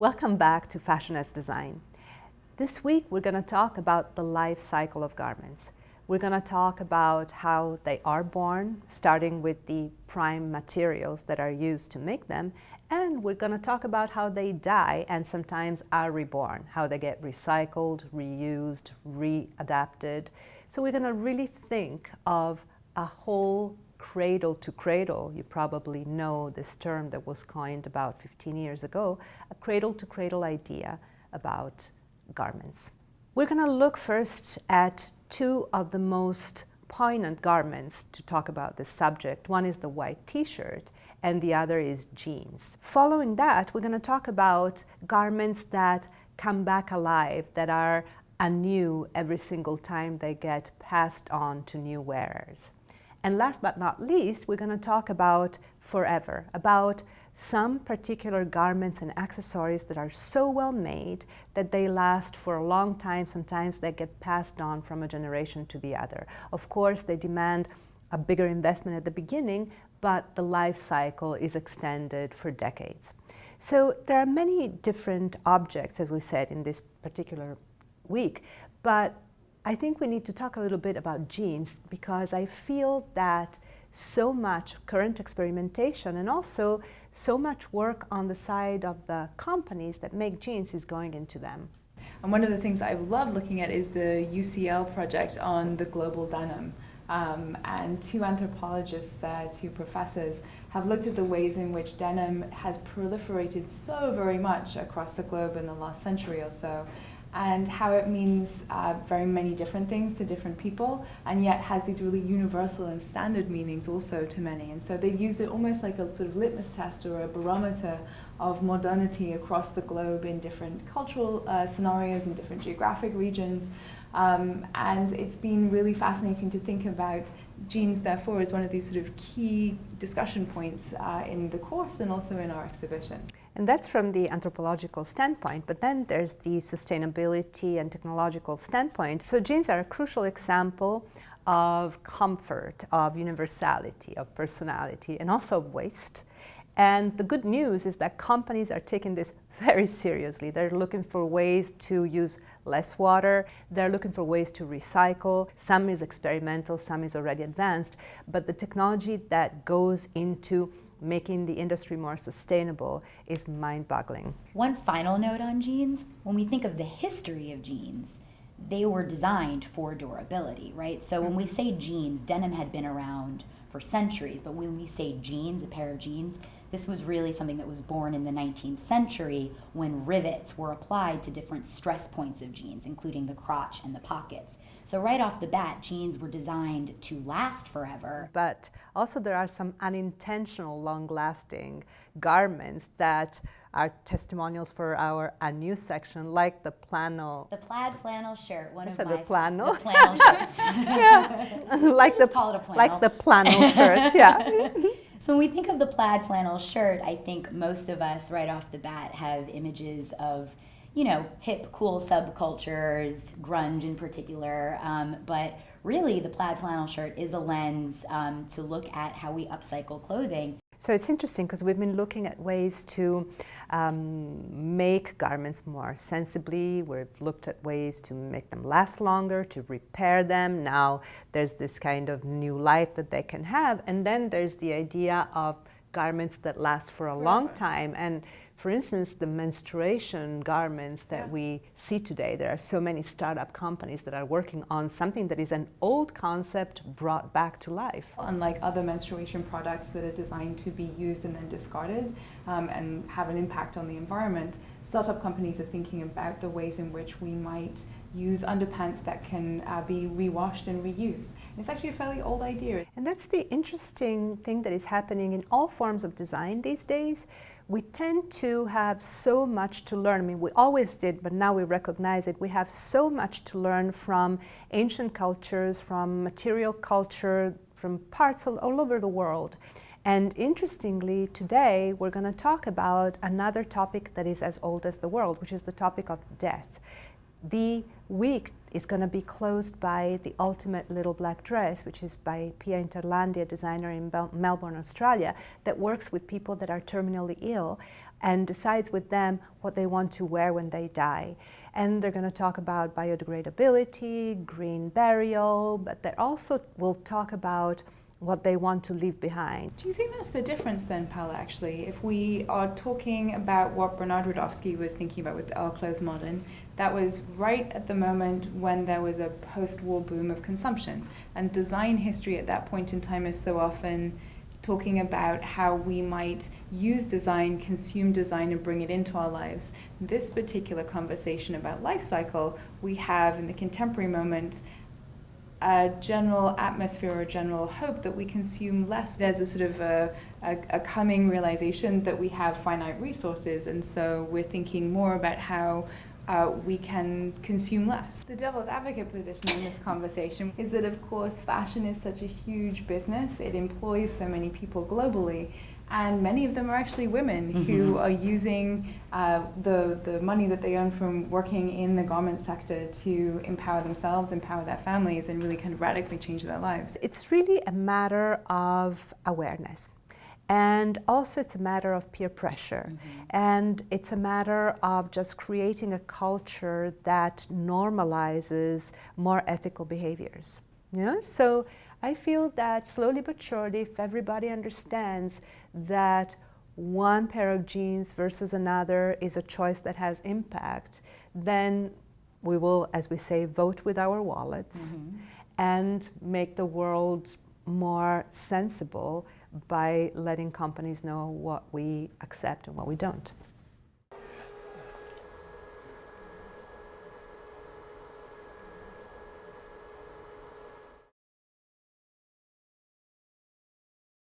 Welcome back to Fashion as Design. This week we're going to talk about the life cycle of garments. We're going to talk about how they are born, starting with the prime materials that are used to make them, and we're going to talk about how they die and sometimes are reborn, how they get recycled, reused, readapted. So we're going to really think of a whole cradle to cradle. You probably know this term that was coined about 15 years ago, a cradle to cradle idea about garments. We're going to look first at two of the most poignant garments to talk about this subject. One is the white t-shirt and the other is jeans. Following that, we're going to talk about garments that come back alive, that are anew every single time they get passed on to new wearers. And last but not least, we're going to talk about forever, about some particular garments and accessories that are so well made that they last for a long time. Sometimes they get passed on from a generation to the other. Of course, they demand a bigger investment at the beginning, but the life cycle is extended for decades. So there are many different objects, as we said, in this particular week, but I think we need to talk a little bit about jeans because I feel that so much current experimentation and also so much work on the side of the companies that make jeans is going into them. And one of the things I love looking at is the UCL project on the Global Denim. And two anthropologists there, two professors, have looked at the ways in which denim has proliferated so very much across the globe in the last century or so, and how it means very many different things to different people, and yet has these really universal and standard meanings also to many. And so they've used it almost like a sort of litmus test or a barometer of modernity across the globe in different cultural scenarios, in different geographic regions. And it's been really fascinating to think about jeans, therefore, as one of these sort of key discussion points in the course and also in our exhibition. And that's from the anthropological standpoint, but then there's the sustainability and technological standpoint. So jeans are a crucial example of comfort, of universality, of personality, and also of waste. And the good news is that companies are taking this very seriously. They're looking for ways to use less water. They're looking for ways to recycle. Some is experimental, some is already advanced. But the technology that goes into making the industry more sustainable is mind-boggling. One final note on jeans, when we think of the history of jeans, they were designed for durability, right? So when we say jeans, denim had been around for centuries, but when we say jeans, a pair of jeans, this was really something that was born in the 19th century when rivets were applied to different stress points of jeans, including the crotch and the pockets. So right off the bat, jeans were designed to last forever. But also there are some unintentional, long-lasting garments that are testimonials for our anew section, like the plano. The plaid flannel shirt, one of The my plano. The flannel shirt. Yeah, Call it a flannel. like the plano shirt, yeah. So when we think of the plaid flannel shirt, I think most of us right off the bat have images of, you know, hip, cool subcultures, grunge in particular, but really the plaid flannel shirt is a lens to look at how we upcycle clothing. So it's interesting because we've been looking at ways to make garments more sensibly. We've looked at ways to make them last longer, to repair them. Now there's this kind of new life that they can have. And then there's the idea of garments that last for a long time. And for instance, the menstruation garments that we see today, there are so many startup companies that are working on something that is an old concept brought back to life. Unlike other menstruation products that are designed to be used and then discarded and have an impact on the environment, startup companies are thinking about the ways in which we might use underpants that can be rewashed and reused. It's actually a fairly old idea. And that's the interesting thing that is happening in all forms of design these days. We tend to have so much to learn. I mean, we always did, but now we recognize it. We have so much to learn from ancient cultures, from material culture, from parts all over the world. And interestingly, today we're going to talk about another topic that is as old as the world, which is the topic of death. The week is going to be closed by The Ultimate Little Black Dress, which is by Pia Interlandi, a designer in Melbourne, Australia, that works with people that are terminally ill and decides with them what they want to wear when they die. And they're going to talk about biodegradability, green burial, but they also will talk about what they want to leave behind. Do you think that's the difference then, Paula, actually? If we are talking about what Bernard Rudofsky was thinking about with Our Clothes Modern, that was right at the moment when there was a post-war boom of consumption. And design history at that point in time is so often talking about how we might use design, consume design, and bring it into our lives. This particular conversation about life cycle, we have in the contemporary moment a general atmosphere or a general hope that we consume less. There's a sort of a coming realization that we have finite resources, and so we're thinking more about how we can consume less. The devil's advocate position in this conversation is that, of course, fashion is such a huge business. It employs so many people globally, and many of them are actually women who are using the money that they earn from working in the garment sector to empower themselves, empower their families, and really kind of radically change their lives. It's really a matter of awareness. And also it's a matter of peer pressure. And it's a matter of just creating a culture that normalizes more ethical behaviors. You know? So I feel that slowly but surely, if everybody understands that one pair of jeans versus another is a choice that has impact, then we will, as we say, vote with our wallets and make the world more sensible by letting companies know what we accept and what we don't.